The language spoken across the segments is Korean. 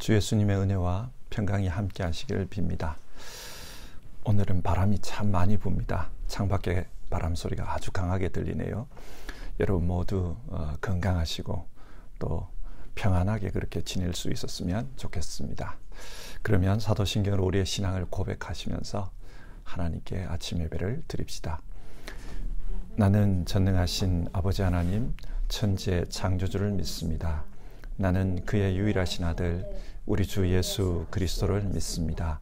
주 예수님의 은혜와 평강이 함께 하시기를 빕니다. 오늘은 바람이 참 많이 붑니다. 창밖에 바람 소리가 아주 강하게 들리네요. 여러분 모두 건강하시고 또 평안하게 그렇게 지낼 수 있었으면 좋겠습니다. 그러면 사도신경으로 우리의 신앙을 고백하시면서 하나님께 아침 예배를 드립시다. 나는 전능하신 아버지 하나님 천지의 창조주를 믿습니다. 나는 그의 유일하신 아들 우리 주 예수 그리스도를 믿습니다.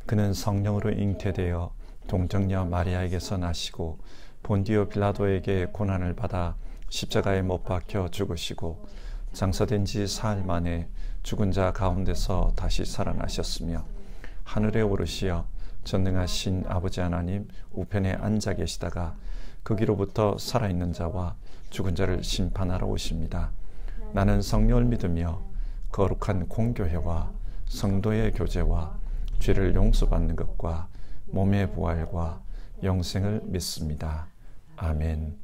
그는 성령으로 잉태되어 동정녀 마리아에게서 나시고 본디오 빌라도에게 고난을 받아 십자가에 못 박혀 죽으시고 장사된 지 사흘 만에 죽은 자 가운데서 다시 살아나셨으며 하늘에 오르시어 전능하신 아버지 하나님 우편에 앉아 계시다가 거기로부터 살아있는 자와 죽은 자를 심판하러 오십니다. 나는 성령을 믿으며 거룩한 공교회와 성도의 교제와 죄를 용서받는 것과 몸의 부활과 영생을 믿습니다. 아멘.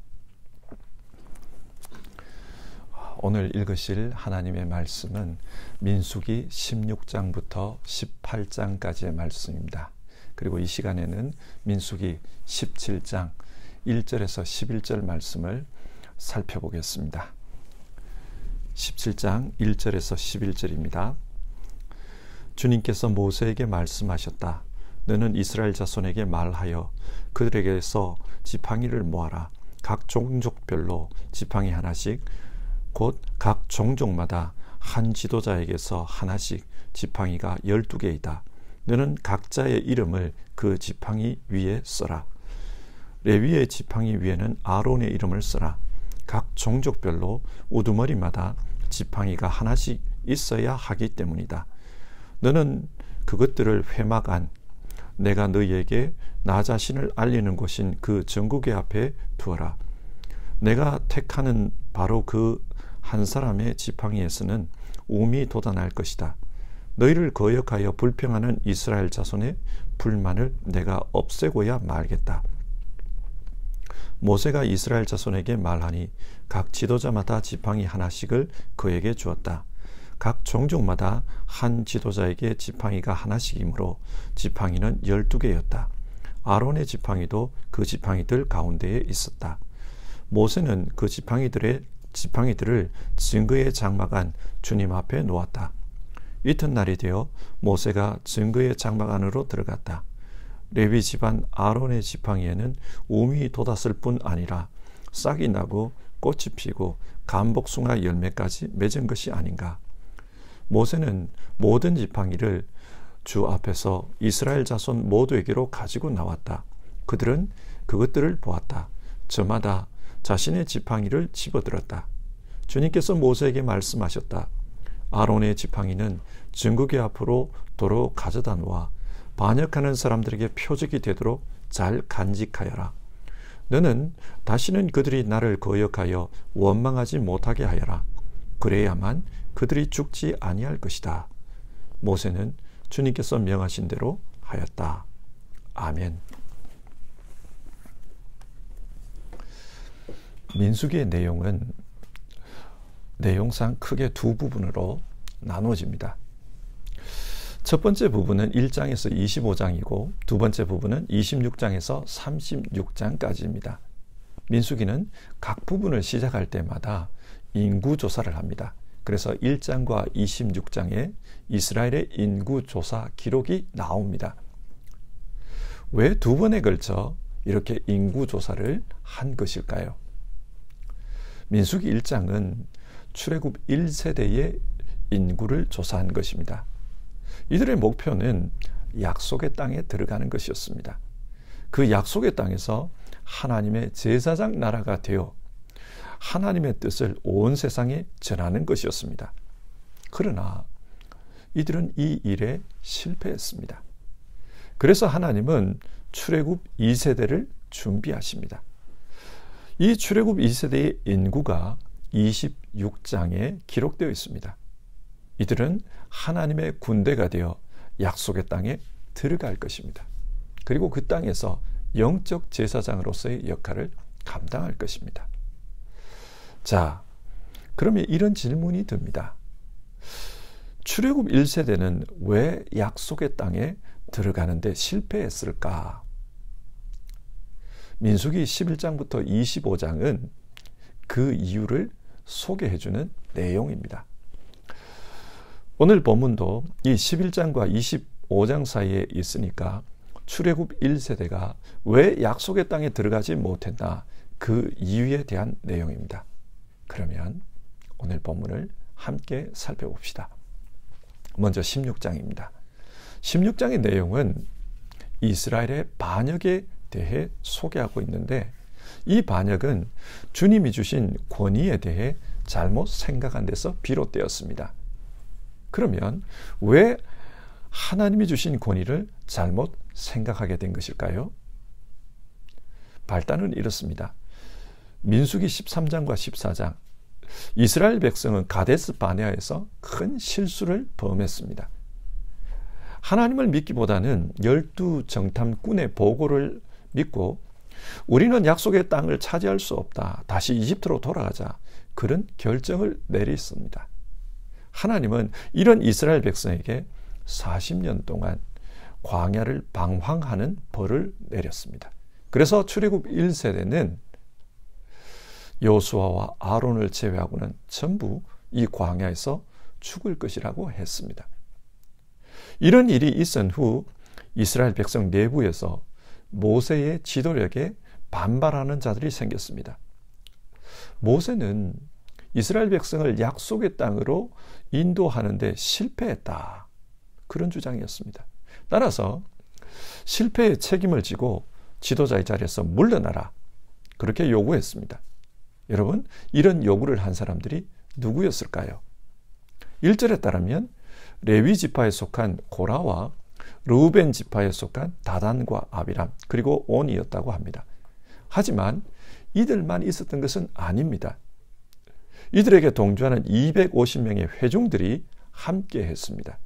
오늘 읽으실 하나님의 말씀은 민수기 16장부터 18장까지의 말씀입니다. 그리고 이 시간에는 민수기 17장 1절에서 11절 말씀을 살펴보겠습니다. 17장 1절에서 11절입니다. 주님께서 모세에게 말씀하셨다. 너는 이스라엘 자손에게 말하여 그들에게서 지팡이를 모아라. 각 종족별로 지팡이 하나씩 곧 각 종족마다 한 지도자에게서 하나씩 지팡이가 12개이다. 너는 각자의 이름을 그 지팡이 위에 써라. 레위의 지팡이 위에는 아론의 이름을 써라. 각 종족별로 우두머리마다 지팡이가 하나씩 있어야 하기 때문이다. 너는 그것들을 회막 안 내가 너희에게 나 자신을 알리는 곳인 그 전국의 앞에 두어라. 내가 택하는 바로 그 한 사람의 지팡이에서는 우미 돋아날 것이다. 너희를 거역하여 불평하는 이스라엘 자손의 불만을 내가 없애고야 말겠다. 모세가 이스라엘 자손에게 말하니 각 지도자마다 지팡이 하나씩을 그에게 주었다. 각 종족마다 한 지도자에게 지팡이가 하나씩이므로 지팡이는 12개였다. 아론의 지팡이도 그 지팡이들 가운데에 있었다. 모세는 그 지팡이들을 증거의 장막 안 주님 앞에 놓았다. 이튿날이 되어 모세가 증거의 장막 안으로 들어갔다. 레위 집안 아론의 지팡이에는 우미 돋았을 뿐 아니라 싹이 나고 꽃이 피고 감복숭아 열매까지 맺은 것이 아닌가. 모세는 모든 지팡이를 주 앞에서 이스라엘 자손 모두에게로 가지고 나왔다. 그들은 그것들을 보았다. 저마다 자신의 지팡이를 집어들었다. 주님께서 모세에게 말씀하셨다. 아론의 지팡이는 증거궤 앞으로 도로 가져다 놓아 반역하는 사람들에게 표적이 되도록 잘 간직하여라. 너는 다시는 그들이 나를 거역하여 원망하지 못하게 하여라. 그래야만 그들이 죽지 아니할 것이다. 모세는 주님께서 명하신 대로 하였다. 아멘. 민수기의 내용상 크게 두 부분으로 나누어집니다. 첫 번째 부분은 1장에서 25장이고 두 번째 부분은 26장에서 36장까지입니다. 민수기는 각 부분을 시작할 때마다 인구조사를 합니다. 그래서 1장과 26장에 이스라엘의 인구조사 기록이 나옵니다. 왜 두 번에 걸쳐 이렇게 인구조사를 한 것일까요? 민수기 1장은 출애굽 1세대의 인구를 조사한 것입니다. 이들의 목표는 약속의 땅에 들어가는 것이었습니다. 그 약속의 땅에서 하나님의 제사장 나라가 되어 하나님의 뜻을 온 세상에 전하는 것이었습니다. 그러나 이들은 이 일에 실패했습니다. 그래서 하나님은 출애굽 2세대를 준비하십니다. 이 출애굽 2세대의 인구가 26장에 기록되어 있습니다. 이들은 하나님의 군대가 되어 약속의 땅에 들어갈 것입니다. 그리고 그 땅에서 영적 제사장으로서의 역할을 감당할 것입니다. 자, 그러면 이런 질문이 듭니다. 출애굽 1세대는 왜 약속의 땅에 들어가는데 실패했을까? 민수기 11장부터 25장은 그 이유를 소개해주는 내용입니다. 오늘 본문도 이 11장과 25장 사이에 있으니까 출애굽 1세대가 왜 약속의 땅에 들어가지 못했나, 그 이유에 대한 내용입니다. 그러면 오늘 본문을 함께 살펴봅시다. 먼저 16장입니다. 16장의 내용은 이스라엘의 반역에 대해 소개하고 있는데, 이 반역은 주님이 주신 권위에 대해 잘못 생각한 데서 비롯되었습니다. 그러면 왜 하나님이 주신 권위를 잘못 생각하게 된 것일까요? 발단은 이렇습니다. 민수기 13장과 14장, 이스라엘 백성은 가데스 바네아에서 큰 실수를 범했습니다. 하나님을 믿기보다는 12정탐꾼의 보고를 믿고 우리는 약속의 땅을 차지할 수 없다, 다시 이집트로 돌아가자, 그런 결정을 내렸습니다. 하나님은 이런 이스라엘 백성에게 40년 동안 광야를 방황하는 벌을 내렸습니다. 그래서 출애굽 1세대는 여호수아와 아론을 제외하고는 전부 이 광야에서 죽을 것이라고 했습니다. 이런 일이 있은 후 이스라엘 백성 내부에서 모세의 지도력에 반발하는 자들이 생겼습니다. 모세는 이스라엘 백성을 약속의 땅으로 인도하는데 실패했다, 그런 주장이었습니다. 따라서 실패의 책임을 지고 지도자의 자리에서 물러나라, 그렇게 요구했습니다. 여러분, 이런 요구를 한 사람들이 누구였을까요? 1절에 따르면 레위 지파에 속한 고라와 르우벤 지파에 속한 다단과 아비람, 그리고 온이었다고 합니다. 하지만 이들만 있었던 것은 아닙니다. 이들에게 동조하는 250명의 회중들이 함께 했습니다.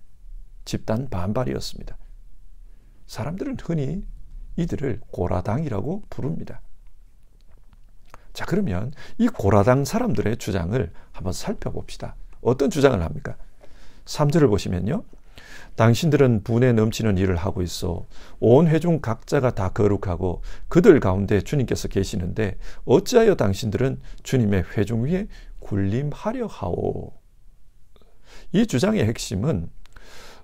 집단 반발이었습니다. 사람들은 흔히 이들을 고라당이라고 부릅니다. 자, 그러면 이 고라당 사람들의 주장을 한번 살펴봅시다. 어떤 주장을 합니까? 3절을 보시면요, 당신들은 분에 넘치는 일을 하고 있어 온 회중 각자가 다 거룩하고 그들 가운데 주님께서 계시는데 어찌하여 당신들은 주님의 회중 위에 군림하려 하오. 이 주장의 핵심은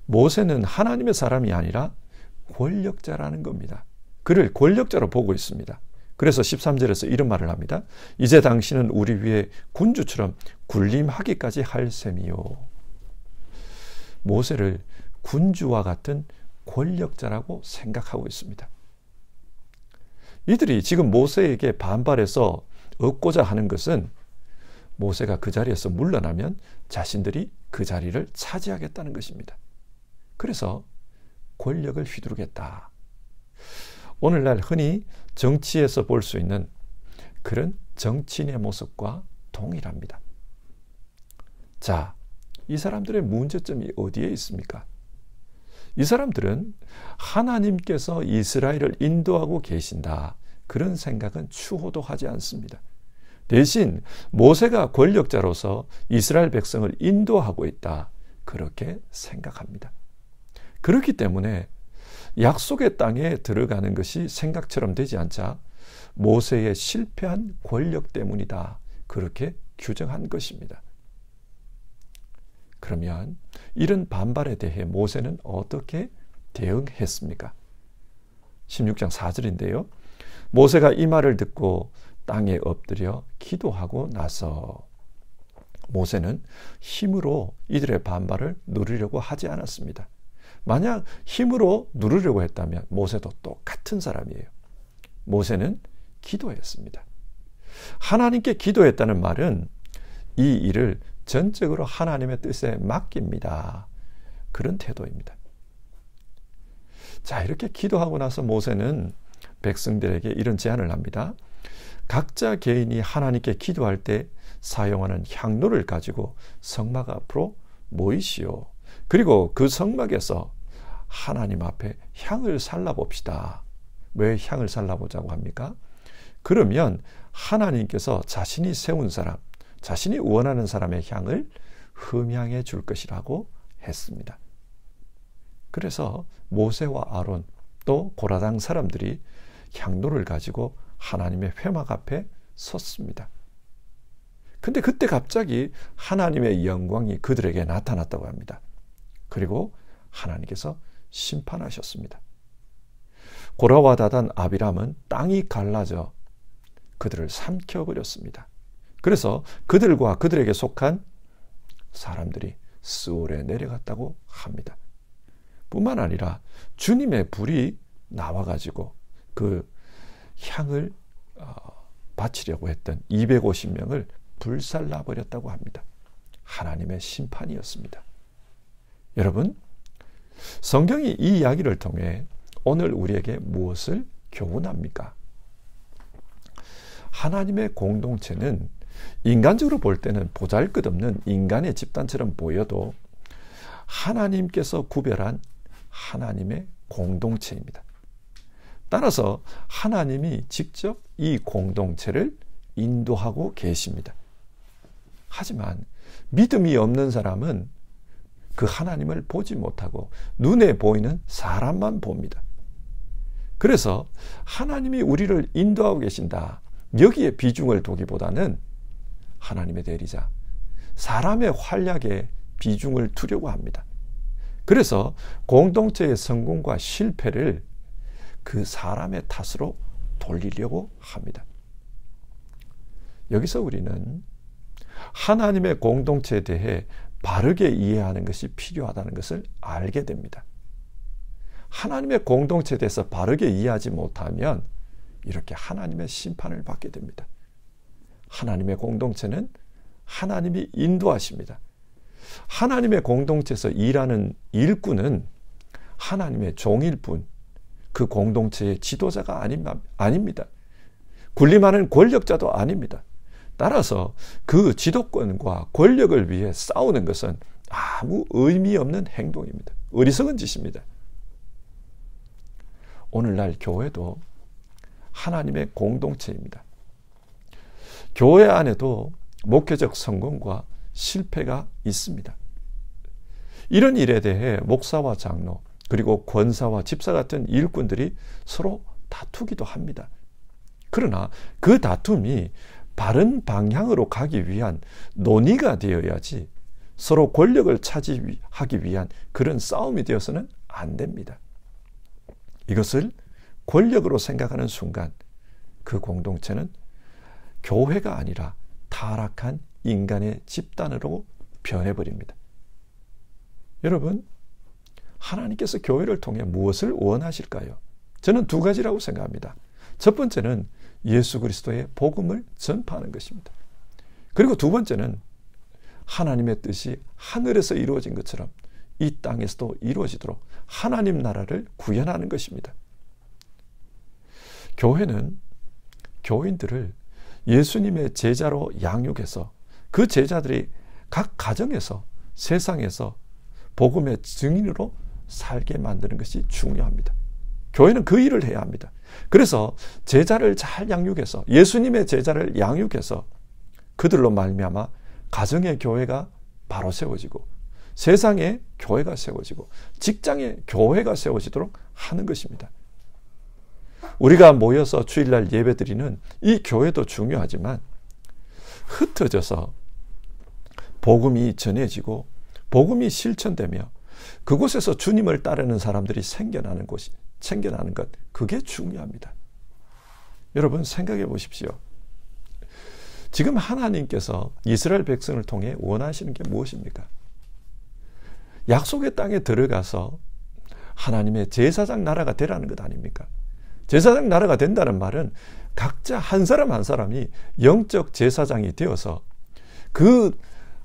모세는 하나님의 사람이 아니라 권력자라는 겁니다. 그를 권력자로 보고 있습니다. 그래서 13절에서 이런 말을 합니다. 이제 당신은 우리 위에 군주처럼 군림하기까지 할 셈이요. 모세를 군주와 같은 권력자라고 생각하고 있습니다. 이들이 지금 모세에게 반발해서 얻고자 하는 것은 모세가 그 자리에서 물러나면 자신들이 그 자리를 차지하겠다는 것입니다. 그래서 권력을 휘두르겠다. 오늘날 흔히 정치에서 볼 수 있는 그런 정치인의 모습과 동일합니다. 자, 이 사람들의 문제점이 어디에 있습니까? 이 사람들은 하나님께서 이스라엘을 인도하고 계신다, 그런 생각은 추호도 하지 않습니다. 대신 모세가 권력자로서 이스라엘 백성을 인도하고 있다, 그렇게 생각합니다. 그렇기 때문에 약속의 땅에 들어가는 것이 생각처럼 되지 않자 모세의 실패한 권력 때문이다, 그렇게 규정한 것입니다. 그러면 이런 반발에 대해 모세는 어떻게 대응했습니까? 16장 4절인데요. 모세가 이 말을 듣고 땅에 엎드려 기도하고 나서, 모세는 힘으로 이들의 반발을 누르려고 하지 않았습니다. 만약 힘으로 누르려고 했다면 모세도 똑같은 사람이에요. 모세는 기도했습니다. 하나님께 기도했다는 말은 이 일을 전적으로 하나님의 뜻에 맡깁니다, 그런 태도입니다. 자, 이렇게 기도하고 나서 모세는 백성들에게 이런 제안을 합니다. 각자 개인이 하나님께 기도할 때 사용하는 향로를 가지고 성막 앞으로 모이시오. 그리고 그 성막에서 하나님 앞에 향을 살라봅시다. 왜 향을 살라보자고 합니까? 그러면 하나님께서 자신이 세운 사람, 자신이 원하는 사람의 향을 흠향해 줄 것이라고 했습니다. 그래서 모세와 아론 또 고라당 사람들이 향로를 가지고 하나님의 회막 앞에 섰습니다. 근데 그때 갑자기 하나님의 영광이 그들에게 나타났다고 합니다. 그리고 하나님께서 심판하셨습니다. 고라와 다단 아비람은 땅이 갈라져 그들을 삼켜버렸습니다. 그래서 그들과 그들에게 속한 사람들이 스올에 내려갔다고 합니다. 뿐만 아니라 주님의 불이 나와가지고 그 향을 바치려고 했던 250명을 불살라버렸다고 합니다. 하나님의 심판이었습니다. 여러분, 성경이 이 이야기를 통해 오늘 우리에게 무엇을 교훈합니까? 하나님의 공동체는 인간적으로 볼 때는 보잘것없는 인간의 집단처럼 보여도 하나님께서 구별한 하나님의 공동체입니다. 따라서 하나님이 직접 이 공동체를 인도하고 계십니다. 하지만 믿음이 없는 사람은 그 하나님을 보지 못하고 눈에 보이는 사람만 봅니다. 그래서 하나님이 우리를 인도하고 계신다, 여기에 비중을 두기보다는 하나님의 대리자, 사람의 활약에 비중을 두려고 합니다. 그래서 공동체의 성공과 실패를 그 사람의 탓으로 돌리려고 합니다. 여기서 우리는 하나님의 공동체에 대해 바르게 이해하는 것이 필요하다는 것을 알게 됩니다. 하나님의 공동체에 대해서 바르게 이해하지 못하면 이렇게 하나님의 심판을 받게 됩니다. 하나님의 공동체는 하나님이 인도하십니다. 하나님의 공동체에서 일하는 일꾼은 하나님의 종일 뿐, 그 공동체의 지도자가 아닙니다. 군림하는 권력자도 아닙니다. 따라서 그 지도권과 권력을 위해 싸우는 것은 아무 의미 없는 행동입니다. 어리석은 짓입니다. 오늘날 교회도 하나님의 공동체입니다. 교회 안에도 목회적 성공과 실패가 있습니다. 이런 일에 대해 목사와 장로, 그리고 권사와 집사 같은 일꾼들이 서로 다투기도 합니다. 그러나 그 다툼이 바른 방향으로 가기 위한 논의가 되어야지 서로 권력을 차지하기 위한 그런 싸움이 되어서는 안 됩니다. 이것을 권력으로 생각하는 순간 그 공동체는 교회가 아니라 타락한 인간의 집단으로 변해버립니다. 여러분, 하나님께서 교회를 통해 무엇을 원하실까요? 저는 두 가지라고 생각합니다. 첫 번째는 예수 그리스도의 복음을 전파하는 것입니다. 그리고 두 번째는 하나님의 뜻이 하늘에서 이루어진 것처럼 이 땅에서도 이루어지도록 하나님 나라를 구현하는 것입니다. 교회는 교인들을 예수님의 제자로 양육해서 그 제자들이 각 가정에서 세상에서 복음의 증인으로 살게 만드는 것이 중요합니다. 교회는 그 일을 해야 합니다. 그래서 제자를 잘 양육해서, 예수님의 제자를 양육해서 그들로 말미암아 가정의 교회가 바로 세워지고, 세상에 교회가 세워지고, 직장에 교회가 세워지도록 하는 것입니다. 우리가 모여서 주일날 예배드리는 이 교회도 중요하지만 흩어져서 복음이 전해지고 복음이 실천되며 그곳에서 주님을 따르는 사람들이 생겨나는 것, 그게 중요합니다. 여러분, 생각해 보십시오. 지금 하나님께서 이스라엘 백성을 통해 원하시는 게 무엇입니까? 약속의 땅에 들어가서 하나님의 제사장 나라가 되라는 것 아닙니까? 제사장 나라가 된다는 말은 각자 한 사람 한 사람이 영적 제사장이 되어서 그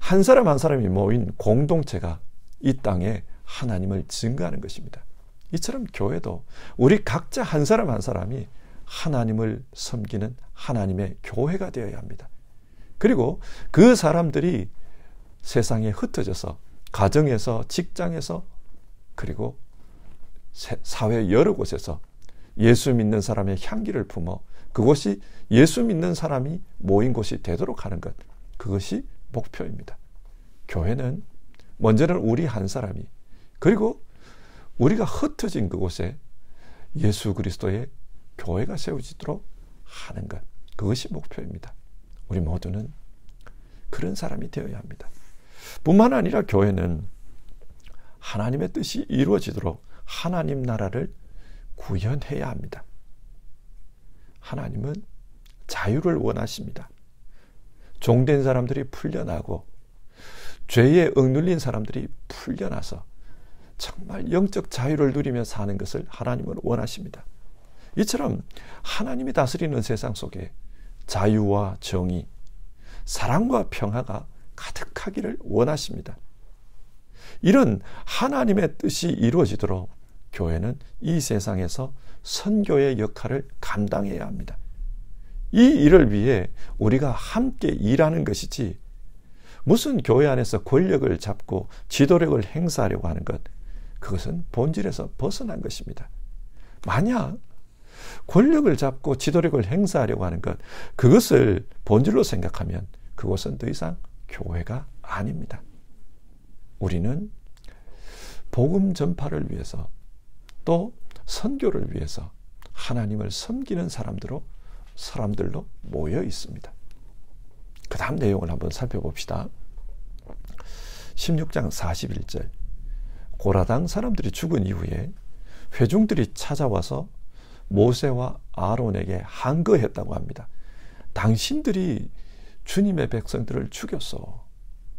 한 사람 한 사람이 모인 공동체가 이 땅에 하나님을 증거하는 것입니다. 이처럼 교회도 우리 각자 한 사람 한 사람이 하나님을 섬기는 하나님의 교회가 되어야 합니다. 그리고 그 사람들이 세상에 흩어져서 가정에서, 직장에서, 그리고 사회 여러 곳에서 예수 믿는 사람의 향기를 품어 그곳이 예수 믿는 사람이 모인 곳이 되도록 하는 것, 그것이 목표입니다. 교회는 먼저는 우리 한 사람이, 그리고 우리가 흩어진 그곳에 예수 그리스도의 교회가 세워지도록 하는 것, 그것이 목표입니다. 우리 모두는 그런 사람이 되어야 합니다. 뿐만 아니라 교회는 하나님의 뜻이 이루어지도록 하나님 나라를 구현해야 합니다. 하나님은 자유를 원하십니다. 종된 사람들이 풀려나고 죄에 억눌린 사람들이 풀려나서 정말 영적 자유를 누리며 사는 것을 하나님은 원하십니다. 이처럼 하나님이 다스리는 세상 속에 자유와 정의, 사랑과 평화가 가득하기를 원하십니다. 이런 하나님의 뜻이 이루어지도록 교회는 이 세상에서 선교의 역할을 감당해야 합니다. 이 일을 위해 우리가 함께 일하는 것이지, 무슨 교회 안에서 권력을 잡고 지도력을 행사하려고 하는 것, 그것은 본질에서 벗어난 것입니다. 만약 권력을 잡고 지도력을 행사하려고 하는 것, 그것을 본질로 생각하면 그것은 더 이상 교회가 아닙니다. 우리는 복음 전파를 위해서, 또 선교를 위해서 하나님을 섬기는 사람들로 모여 있습니다. 그 다음 내용을 한번 살펴봅시다. 16장 41절, 고라당 사람들이 죽은 이후에 회중들이 찾아와서 모세와 아론에게 항거했다고 합니다. 당신들이 주님의 백성들을 죽였어.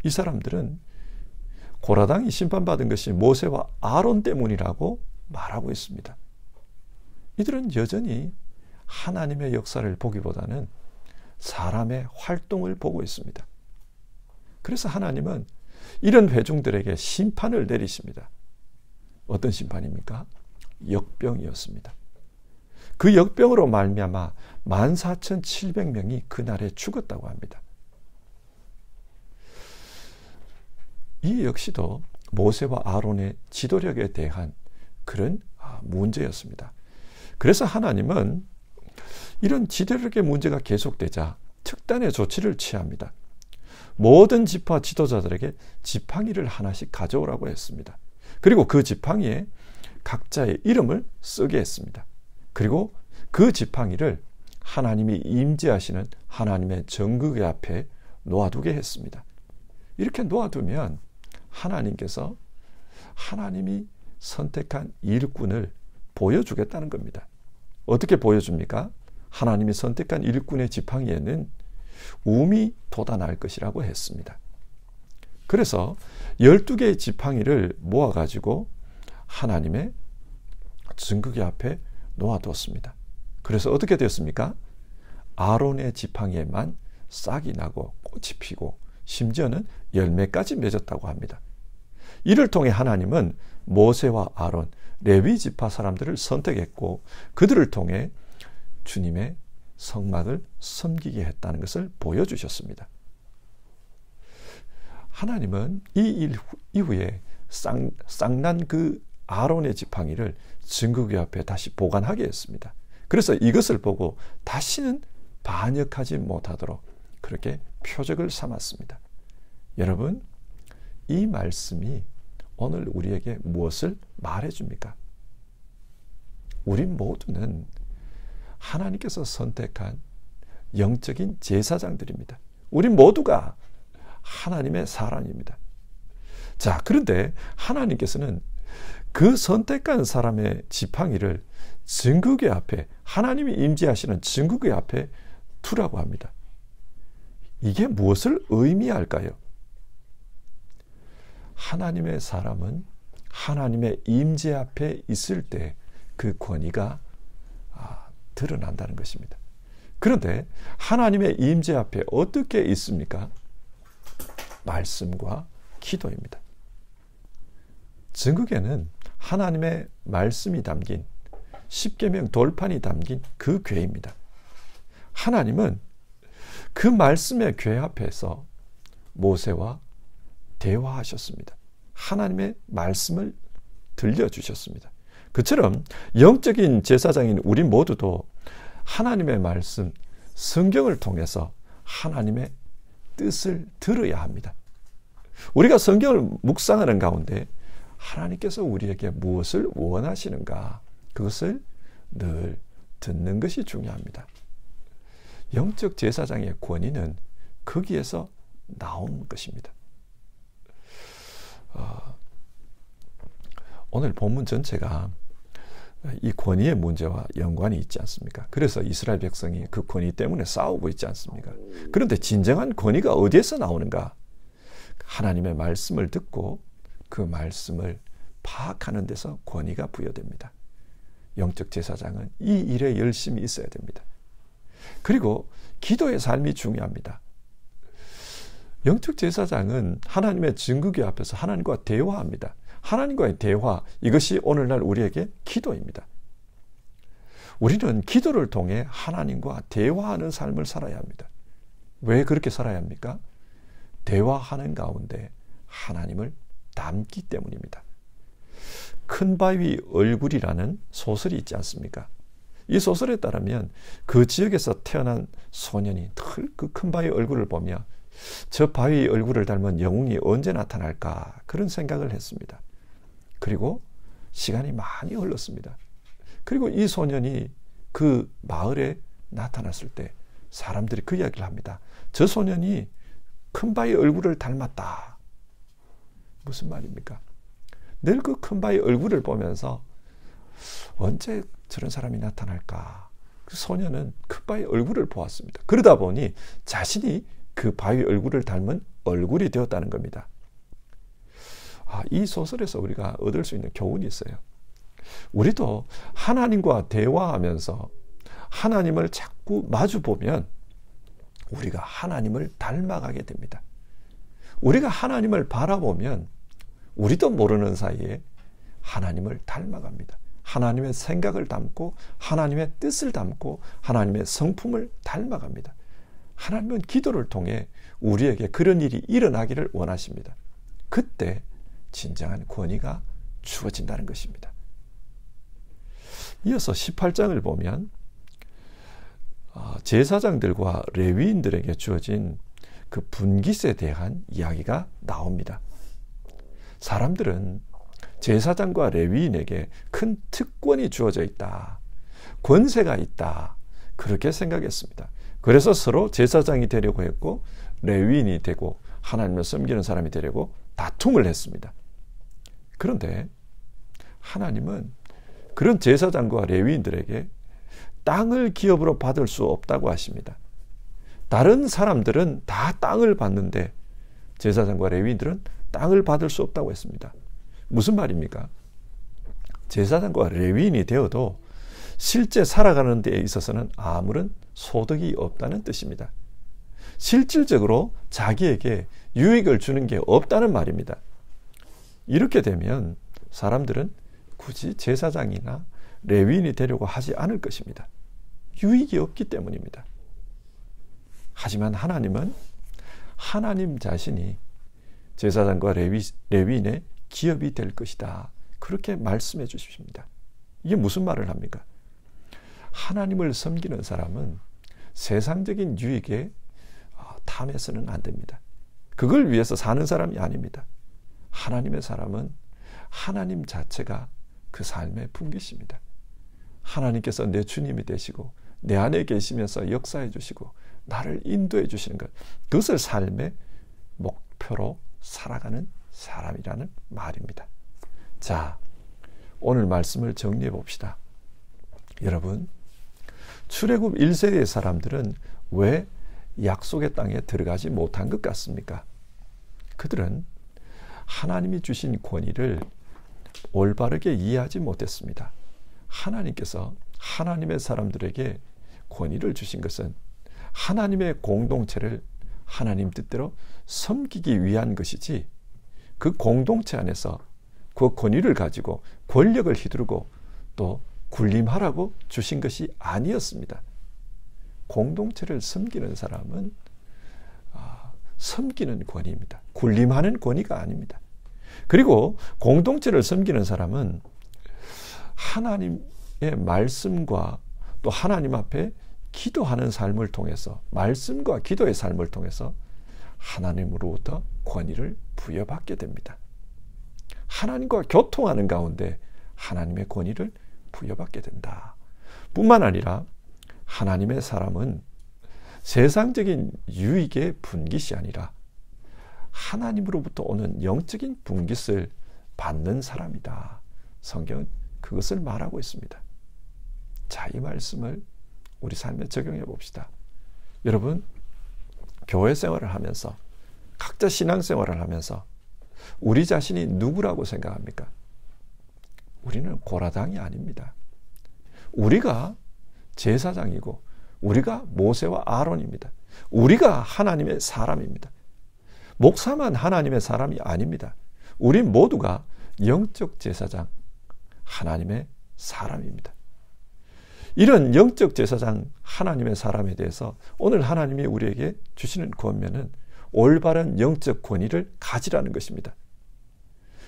이 사람들은 고라당이 심판받은 것이 모세와 아론 때문이라고 말하고 있습니다. 이들은 여전히 하나님의 역사를 보기보다는 사람의 활동을 보고 있습니다. 그래서 하나님은 이런 회중들에게 심판을 내리십니다. 어떤 심판입니까? 역병이었습니다. 그 역병으로 말미암아 14,700명이 그날에 죽었다고 합니다. 이 역시도 모세와 아론의 지도력에 대한 그런 문제였습니다. 그래서 하나님은 이런 지도력의 문제가 계속되자 특단의 조치를 취합니다. 모든 지파 지도자들에게 지팡이를 하나씩 가져오라고 했습니다. 그리고 그 지팡이에 각자의 이름을 쓰게 했습니다. 그리고 그 지팡이를 하나님이 임재하시는 하나님의 정극의 앞에 놓아두게 했습니다. 이렇게 놓아두면 하나님께서 하나님이 선택한 일꾼을 보여주겠다는 겁니다. 어떻게 보여줍니까? 하나님이 선택한 일꾼의 지팡이에는 움이 돋아날 것이라고 했습니다. 그래서 12개의 지팡이를 모아가지고 하나님의 증거기 앞에 놓아두었습니다. 그래서 어떻게 되었습니까? 아론의 지팡이에만 싹이 나고 꽃이 피고 심지어는 열매까지 맺었다고 합니다. 이를 통해 하나님은 모세와 아론, 레위 지파 사람들을 선택했고 그들을 통해 주님의 성막을 섬기게 했다는 것을 보여주셨습니다. 하나님은 이 일 이후에 쌍난 그 아론의 지팡이를 증거기 앞에 다시 보관하게 했습니다. 그래서 이것을 보고 다시는 반역하지 못하도록 그렇게 표적을 삼았습니다. 여러분, 이 말씀이 오늘 우리에게 무엇을 말해줍니까? 우리 모두는 하나님께서 선택한 영적인 제사장들입니다. 우리 모두가 하나님의 사람입니다. 자, 그런데 하나님께서는 그 선택한 사람의 지팡이를 증거기 앞에, 하나님이 임재하시는 증거기 앞에 두라고 합니다. 이게 무엇을 의미할까요? 하나님의 사람은 하나님의 임재 앞에 있을 때 그 권위가 드러난다는 것입니다. 그런데 하나님의 임재 앞에 어떻게 있습니까? 말씀과 기도입니다. 증거계는 하나님의 말씀이 담긴 십계명 돌판이 담긴 그 궤입니다. 하나님은 그 말씀의 궤 앞에서 모세와 대화하셨습니다. 하나님의 말씀을 들려주셨습니다. 그처럼 영적인 제사장인 우리 모두도 하나님의 말씀, 성경을 통해서 하나님의 뜻을 들어야 합니다. 우리가 성경을 묵상하는 가운데 하나님께서 우리에게 무엇을 원하시는가, 그것을 늘 듣는 것이 중요합니다. 영적 제사장의 권위는 거기에서 나온 것입니다. 오늘 본문 전체가 이 권위의 문제와 연관이 있지 않습니까? 그래서 이스라엘 백성이 그 권위 때문에 싸우고 있지 않습니까? 그런데 진정한 권위가 어디에서 나오는가? 하나님의 말씀을 듣고 그 말씀을 파악하는 데서 권위가 부여됩니다. 영적 제사장은 이 일에 열심히 있어야 됩니다. 그리고 기도의 삶이 중요합니다. 영적 제사장은 하나님의 증거궤 앞에서 하나님과 대화합니다. 하나님과의 대화, 이것이 오늘날 우리에게 기도입니다. 우리는 기도를 통해 하나님과 대화하는 삶을 살아야 합니다. 왜 그렇게 살아야 합니까? 대화하는 가운데 하나님을 담기 때문입니다. 큰 바위 얼굴이라는 소설이 있지 않습니까? 이 소설에 따르면 그 지역에서 태어난 소년이 그 큰 바위 얼굴을 보며 저 바위 얼굴을 닮은 영웅이 언제 나타날까, 그런 생각을 했습니다. 그리고 시간이 많이 흘렀습니다. 그리고 이 소년이 그 마을에 나타났을 때 사람들이 그 이야기를 합니다. 저 소년이 큰 바위 얼굴을 닮았다. 무슨 말입니까? 늘 그 큰 바위 얼굴을 보면서 언제 저런 사람이 나타날까? 그 소년은 큰 바위 얼굴을 보았습니다. 그러다 보니 자신이 그 바위 얼굴을 닮은 얼굴이 되었다는 겁니다. 이 소설에서 우리가 얻을 수 있는 교훈이 있어요. 우리도 하나님과 대화하면서 하나님을 자꾸 마주보면 우리가 하나님을 닮아가게 됩니다. 우리가 하나님을 바라보면 우리도 모르는 사이에 하나님을 닮아갑니다. 하나님의 생각을 담고 하나님의 뜻을 담고 하나님의 성품을 닮아갑니다. 하나님은 기도를 통해 우리에게 그런 일이 일어나기를 원하십니다. 그때 진정한 권위가 주어진다는 것입니다. 이어서 18장을 보면 제사장들과 레위인들에게 주어진 그 분깃에 대한 이야기가 나옵니다. 사람들은 제사장과 레위인에게 큰 특권이 주어져 있다, 권세가 있다, 그렇게 생각했습니다. 그래서 서로 제사장이 되려고 했고 레위인이 되고 하나님을 섬기는 사람이 되려고 다툼을 했습니다. 그런데 하나님은 그런 제사장과 레위인들에게 땅을 기업으로 받을 수 없다고 하십니다. 다른 사람들은 다 땅을 받는데 제사장과 레위인들은 땅을 받을 수 없다고 했습니다. 무슨 말입니까? 제사장과 레위인이 되어도 실제 살아가는 데 있어서는 아무런 소득이 없다는 뜻입니다. 실질적으로 자기에게 유익을 주는 게 없다는 말입니다. 이렇게 되면 사람들은 굳이 제사장이나 레위인이 되려고 하지 않을 것입니다. 유익이 없기 때문입니다. 하지만 하나님은 하나님 자신이 제사장과 레위인의 기업이 될 것이다, 그렇게 말씀해 주십니다. 이게 무슨 말을 합니까? 하나님을 섬기는 사람은 세상적인 유익에 탐해서는 안 됩니다. 그걸 위해서 사는 사람이 아닙니다. 하나님의 사람은 하나님 자체가 그 삶의 분깃입니다. 하나님께서 내 주님이 되시고 내 안에 계시면서 역사해 주시고 나를 인도해 주시는 것, 그것을 삶의 목표로 살아가는 사람이라는 말입니다. 자, 오늘 말씀을 정리해 봅시다. 여러분, 출애굽 1세대의 사람들은 왜 약속의 땅에 들어가지 못한 것 같습니까? 그들은 하나님이 주신 권위를 올바르게 이해하지 못했습니다. 하나님께서 하나님의 사람들에게 권위를 주신 것은 하나님의 공동체를 하나님 뜻대로 섬기기 위한 것이지, 그 공동체 안에서 그 권위를 가지고 권력을 휘두르고 또 군림하라고 주신 것이 아니었습니다. 공동체를 섬기는 사람은 섬기는 권위입니다. 군림하는 권위가 아닙니다. 그리고 공동체를 섬기는 사람은 하나님의 말씀과 또 하나님 앞에 기도하는 삶을 통해서, 말씀과 기도의 삶을 통해서 하나님으로부터 권위를 부여받게 됩니다. 하나님과 교통하는 가운데 하나님의 권위를 부여받게 된다. 뿐만 아니라 하나님의 사람은 세상적인 유익의 분깃이 아니라 하나님으로부터 오는 영적인 분깃을 받는 사람이다. 성경은 그것을 말하고 있습니다. 자, 이 말씀을 우리 삶에 적용해 봅시다. 여러분, 교회 생활을 하면서, 각자 신앙생활을 하면서 우리 자신이 누구라고 생각합니까? 우리는 고라당이 아닙니다. 우리가 제사장이고 우리가 모세와 아론입니다. 우리가 하나님의 사람입니다. 목사만 하나님의 사람이 아닙니다. 우리 모두가 영적 제사장, 하나님의 사람입니다. 이런 영적 제사장, 하나님의 사람에 대해서 오늘 하나님이 우리에게 주시는 권면은 올바른 영적 권위를 가지라는 것입니다.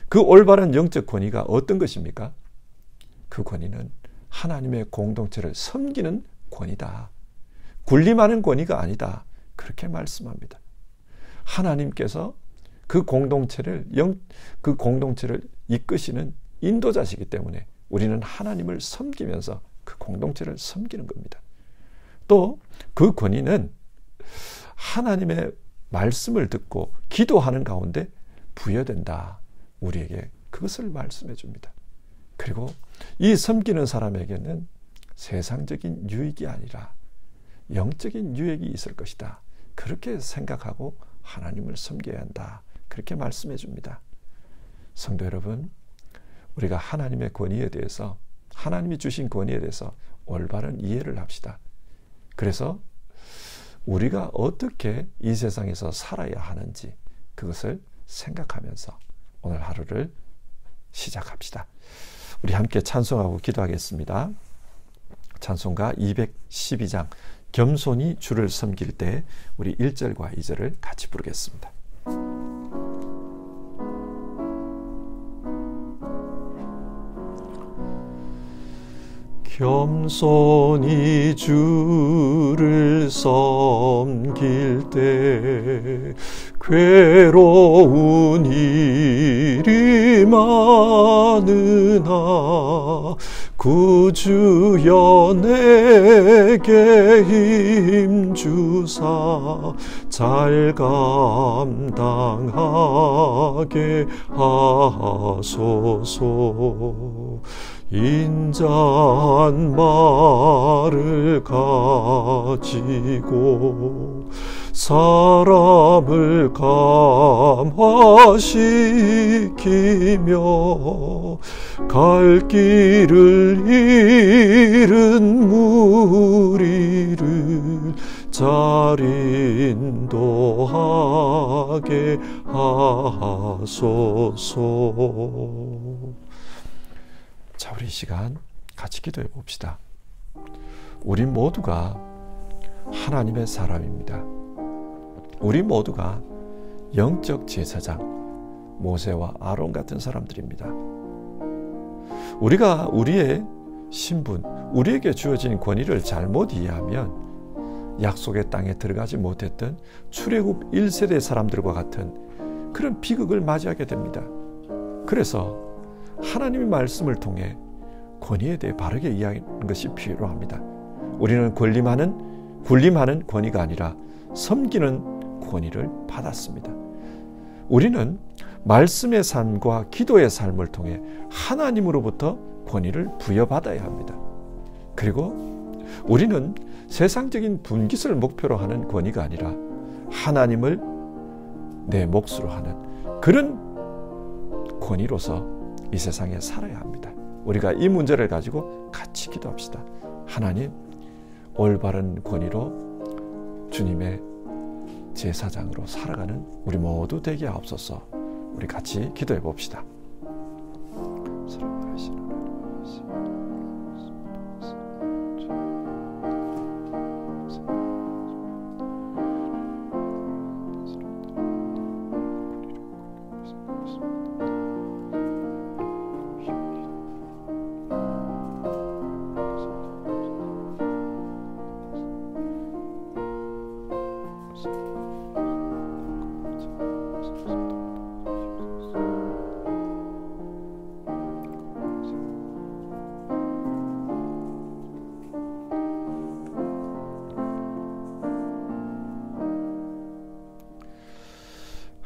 그 올바른 영적 권위가 어떤 것입니까? 그 권위는 하나님의 공동체를 섬기는 권위다. 군림하는 권위가 아니다. 그렇게 말씀합니다. 하나님께서 그 공동체를 이끄시는 인도자시기 때문에 우리는 하나님을 섬기면서 그 공동체를 섬기는 겁니다. 또 그 권위는 하나님의 말씀을 듣고 기도하는 가운데 부여된다. 우리에게 그것을 말씀해 줍니다. 그리고 이 섬기는 사람에게는 세상적인 유익이 아니라 영적인 유익이 있을 것이다. 그렇게 생각하고 하나님을 섬겨야 한다. 그렇게 말씀해 줍니다. 성도 여러분, 우리가 하나님의 권위에 대해서, 하나님이 주신 권위에 대해서 올바른 이해를 합시다. 그래서 우리가 어떻게 이 세상에서 살아야 하는지 그것을 생각하면서 오늘 하루를 시작합시다. 우리 함께 찬송하고 기도하겠습니다. 찬송가 212장 겸손히 주를 섬길 때 우리 1절과 2절을 같이 부르겠습니다. 겸손히 주를 섬길 때 괴로운 일이 많으나 구주여 내게 힘주사 잘 감당하게 하소서. 인자한 말을 가지고 사람을 감화시키며 갈 길을 잃은 무리를 잘 인도하게 하소서. 자, 우리 이 시간 같이 기도해 봅시다. 우리 모두가 하나님의 사람입니다. 우리 모두가 영적 제사장, 모세와 아론 같은 사람들입니다. 우리가 우리의 신분, 우리에게 주어진 권위를 잘못 이해하면 약속의 땅에 들어가지 못했던 출애굽 1세대 사람들과 같은 그런 비극을 맞이하게 됩니다. 그래서 하나님의 말씀을 통해 권위에 대해 바르게 이해하는 것이 필요합니다. 우리는 군림하는 권위가 아니라 섬기는 권위를 받았습니다. 우리는 말씀의 삶과 기도의 삶을 통해 하나님으로부터 권위를 부여받아야 합니다. 그리고 우리는 세상적인 분깃을 목표로 하는 권위가 아니라 하나님을 내 몫으로 하는 그런 권위로서 이 세상에 살아야 합니다. 우리가 이 문제를 가지고 같이 기도합시다. 하나님, 올바른 권위로 주님의 제사장으로 살아가는 우리 모두 되게 하옵소서. 우리 같이 기도해 봅시다.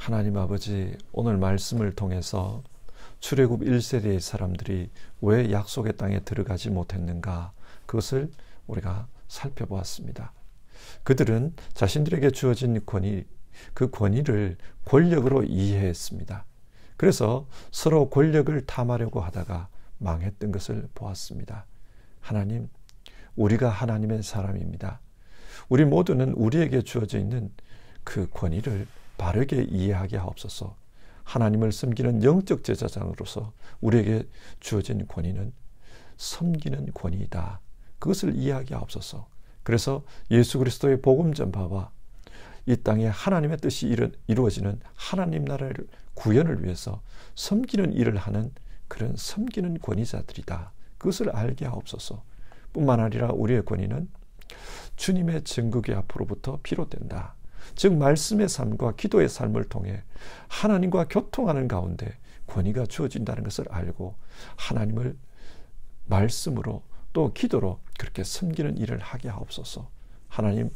하나님 아버지, 오늘 말씀을 통해서 출애굽 1세대의 사람들이 왜 약속의 땅에 들어가지 못했는가, 그것을 우리가 살펴보았습니다. 그들은 자신들에게 주어진 권위, 그 권위를 권력으로 이해했습니다. 그래서 서로 권력을 탐하려고 하다가 망했던 것을 보았습니다. 하나님, 우리가 하나님의 사람입니다. 우리 모두는 우리에게 주어져 있는 그 권위를 바르게 이해하게 하옵소서. 하나님을 섬기는 영적 제사장으로서 우리에게 주어진 권위는 섬기는 권위이다. 그것을 이해하게 하옵소서. 그래서 예수 그리스도의 복음 전파와 이 땅에 하나님의 뜻이 이루어지는 하나님 나라를 구현을 위해서 섬기는 일을 하는 그런 섬기는 권위자들이다. 그것을 알게 하옵소서. 뿐만 아니라 우리의 권위는 주님의 전극의 앞으로부터 비롯된다. 즉 말씀의 삶과 기도의 삶을 통해 하나님과 교통하는 가운데 권위가 주어진다는 것을 알고 하나님을 말씀으로 또 기도로 그렇게 섬기는 일을 하게 하옵소서. 하나님,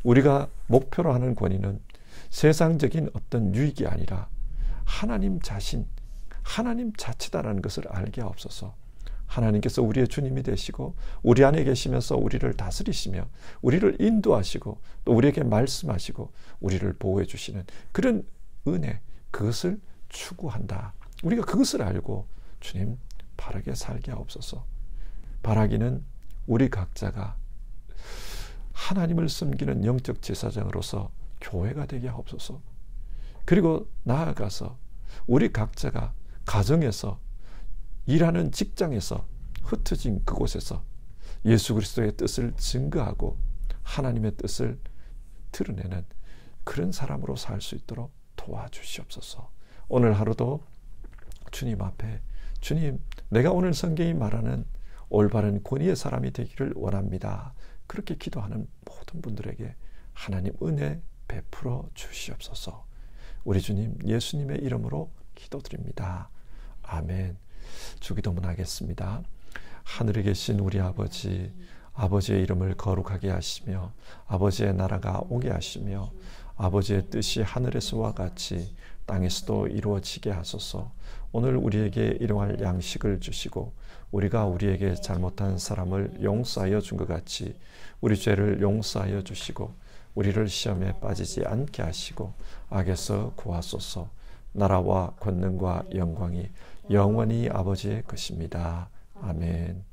우리가 목표로 하는 권위는 세상적인 어떤 유익이 아니라 하나님 자신, 하나님 자체다라는 것을 알게 하옵소서. 하나님께서 우리의 주님이 되시고 우리 안에 계시면서 우리를 다스리시며 우리를 인도하시고 또 우리에게 말씀하시고 우리를 보호해 주시는 그런 은혜, 그것을 추구한다. 우리가 그것을 알고 주님 바르게 살게 하옵소서. 바라기는 우리 각자가 하나님을 섬기는 영적 제사장으로서 교회가 되게 하옵소서. 그리고 나아가서 우리 각자가 가정에서, 일하는 직장에서, 흩어진 그곳에서 예수 그리스도의 뜻을 증거하고 하나님의 뜻을 드러내는 그런 사람으로 살 수 있도록 도와주시옵소서. 오늘 하루도 주님 앞에, 주님, 내가 오늘 성경이 말하는 올바른 권위의 사람이 되기를 원합니다. 그렇게 기도하는 모든 분들에게 하나님 은혜 베풀어 주시옵소서. 우리 주님 예수님의 이름으로 기도드립니다. 아멘. 주기도문 하겠습니다. 하늘에 계신 우리 아버지, 아버지의 이름을 거룩하게 하시며 아버지의 나라가 오게 하시며 아버지의 뜻이 하늘에서와 같이 땅에서도 이루어지게 하소서. 오늘 우리에게 일용할 양식을 주시고 우리가 우리에게 잘못한 사람을 용서하여 준 것 같이 우리 죄를 용서하여 주시고 우리를 시험에 빠지지 않게 하시고 악에서 구하소서. 나라와 권능과 영광이 영원히 아버지의 것입니다. 아멘.